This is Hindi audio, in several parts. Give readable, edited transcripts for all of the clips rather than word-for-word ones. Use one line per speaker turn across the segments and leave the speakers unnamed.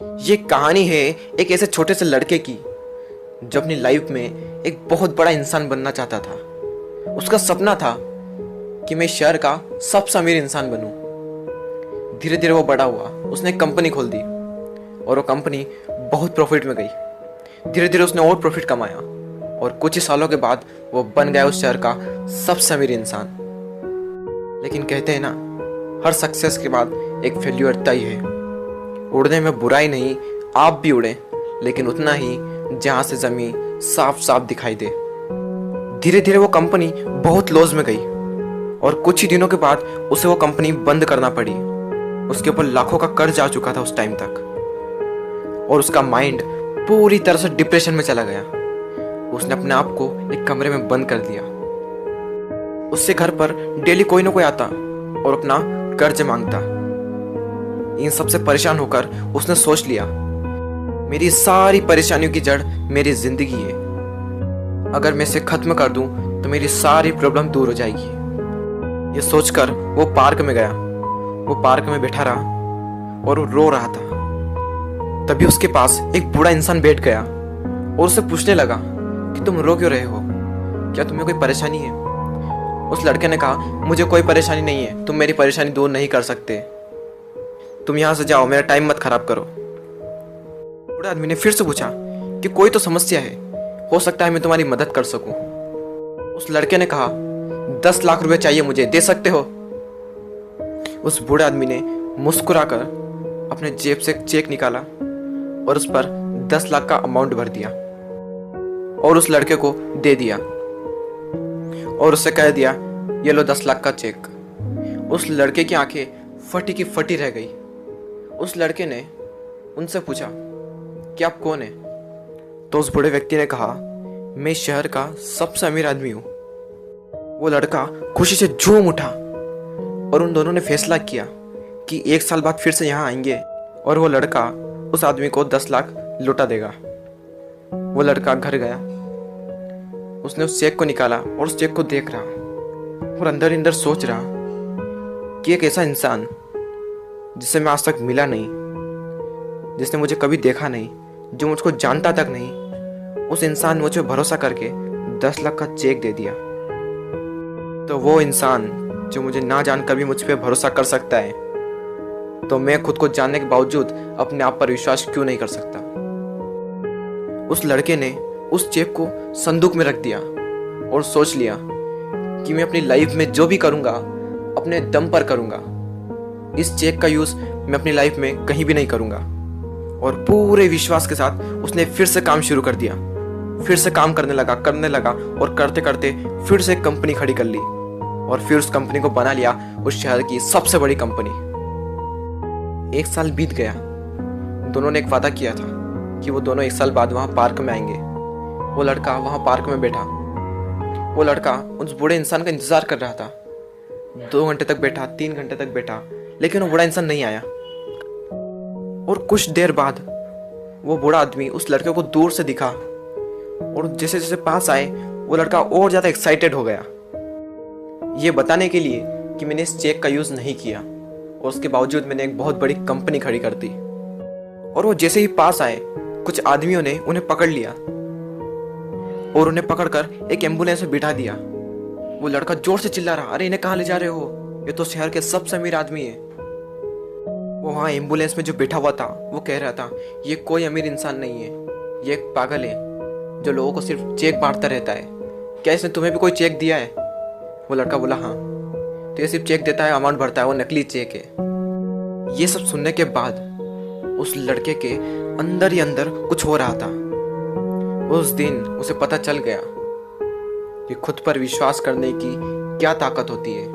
ये कहानी है एक ऐसे छोटे से लड़के की जो अपनी लाइफ में एक बहुत बड़ा इंसान बनना चाहता था। उसका सपना था कि मैं शहर का सबसे अमीर इंसान बनूं। धीरे धीरे वो बड़ा हुआ, उसने एक कंपनी खोल दी और वो कंपनी बहुत प्रॉफिट में गई। धीरे धीरे उसने और प्रॉफिट कमाया और कुछ ही सालों के बाद वो बन गया उस शहर का सबसे अमीर इंसान। लेकिन कहते हैं ना, हर सक्सेस के बाद एक फेल्यूर तय है। उड़ने में बुराई नहीं, आप भी उड़े, लेकिन उतना ही जहां से जमीन साफ साफ दिखाई दे। धीरे धीरे वो कंपनी बहुत लॉस में गई और कुछ ही दिनों के बाद उसे वो कंपनी बंद करना पड़ी। उसके ऊपर लाखों का कर्ज आ चुका था उस टाइम तक और उसका माइंड पूरी तरह से डिप्रेशन में चला गया। उसने अपने आप को एक कमरे में बंद कर दिया। उससे घर पर डेली कोई ना कोई आता और अपना कर्ज मांगता। इन सबसे परेशान होकर उसने सोच लिया, मेरी सारी परेशानियों की जड़ मेरी जिंदगी है। अगर मैं इसे खत्म कर दूं तो मेरी सारी प्रॉब्लम दूर हो जाएगी। ये सोचकर वो पार्क में गया। वो पार्क में बैठा रहा और वो रो रहा था। तभी उसके पास एक बूढ़ा इंसान बैठ गया और उससे पूछने लगा कि तुम रो क्यों रहे हो, क्या तुम्हें कोई परेशानी है? उस लड़के ने कहा, मुझे कोई परेशानी नहीं है, तुम मेरी परेशानी दूर नहीं कर सकते, तुम यहां से जाओ, मेरा टाइम मत खराब करो। बूढ़े आदमी ने फिर से पूछा कि कोई तो समस्या है, हो सकता है मैं तुम्हारी मदद कर सकूं। उस लड़के ने कहा, 10 लाख रुपए चाहिए मुझे, दे सकते हो? उस बूढ़े आदमी ने मुस्कुराकर अपने जेब से एक चेक निकाला और उस पर 10 लाख का अमाउंट भर दिया और उस लड़के को दे दिया और उससे कह दिया, ये लो 10 लाख का चेक। उस लड़के की आंखें फटी की फटी रह गई। उस लड़के ने उनसे पूछा कि आप कौन हैं? तो उस बूढ़े व्यक्ति ने कहा, मैं शहर का सबसे अमीर आदमी हूं। वो लड़का खुशी से झूम उठा और उन दोनों ने फैसला किया कि 1 साल बाद फिर से यहाँ आएंगे और वो लड़का उस आदमी को 10 लाख लौटा देगा। वो लड़का घर गया, उसने उस चेक को निकाला और उस चेक को देख रहा और अंदर अंदर सोच रहा कि एक ऐसा इंसान जिसे मैं आज तक मिला नहीं, जिसने मुझे कभी देखा नहीं, जो मुझको जानता तक नहीं, उस इंसान ने मुझे भरोसा करके 10 लाख का चेक दे दिया। तो वो इंसान जो मुझे ना जानकर भी मुझ पर भरोसा कर सकता है, तो मैं खुद को जानने के बावजूद अपने आप पर विश्वास क्यों नहीं कर सकता? उस लड़के ने उस चेक को संदूक में रख दिया और सोच लिया कि मैं अपनी लाइफ में जो भी करूंगा अपने दम पर करूंगा। इस चेक का यूज मैं अपनी लाइफ में कहीं भी नहीं करूंगा। और पूरे विश्वास के साथ उसने फिर से काम शुरू कर दिया। फिर से काम करने लगा और करते करते फिर से एक कंपनी खड़ी कर ली और फिर उस कंपनी को बना लिया उस शहर की सबसे बड़ी कंपनी। 1 साल बीत गया। दोनों ने एक वादा किया था कि वो दोनों 1 साल बाद वहां पार्क में आएंगे। वो लड़का वहां पार्क में बैठा। वो लड़का उस बूढ़े इंसान का इंतजार कर रहा था। 2 घंटे तक बैठा, 3 घंटे तक बैठा, लेकिन वो बूढ़ा इंसान नहीं आया। और कुछ देर बाद वो बूढ़ा आदमी उस लड़के को दूर से दिखा और जैसे जैसे पास आए वो लड़का और ज्यादा एक्साइटेड हो गया, ये बताने के लिए कि मैंने इस चेक का यूज नहीं किया और उसके बावजूद मैंने एक बहुत बड़ी कंपनी खड़ी कर दी। और वो जैसे ही पास आए, कुछ आदमियों ने उन्हें पकड़ लिया और उन्हें पकड़कर एक एम्बुलेंस में बिठा दिया। वो लड़का जोर से चिल्ला रहा, अरे इन्हें कहाँ ले जा रहे हो, ये तो शहर के सबसे अमीर आदमी है। वो वहाँ एम्बुलेंस में जो बैठा हुआ था वो कह रहा था, ये कोई अमीर इंसान नहीं है, ये एक पागल है जो लोगों को सिर्फ चेक बांटता रहता है। क्या इसने तुम्हें भी कोई चेक दिया है? वो लड़का बोला, हाँ। तो ये सिर्फ चेक देता है, अमाउंट भरता है, वो नकली चेक है। ये सब सुनने के बाद उस लड़के के अंदर ही अंदर कुछ हो रहा था। उस दिन उसे पता चल गया कि खुद पर विश्वास करने की क्या ताकत होती है।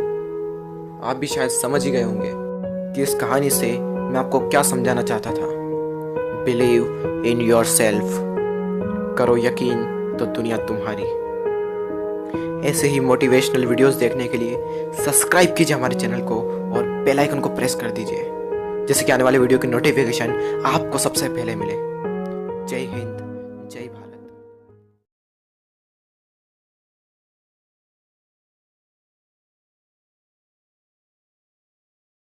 आप भी शायद समझ ही गए होंगे कि इस कहानी से मैं आपको क्या समझाना चाहता था। बिलीव इन योर सेल्फ, करो यकीन तो दुनिया तुम्हारी। ऐसे ही मोटिवेशनल वीडियोस देखने के लिए सब्सक्राइब कीजिए हमारे चैनल को और बेल आइकन को प्रेस कर दीजिए, जिससे कि आने वाले वीडियो की नोटिफिकेशन आपको सबसे पहले मिले। जय हिंद, जय भारत।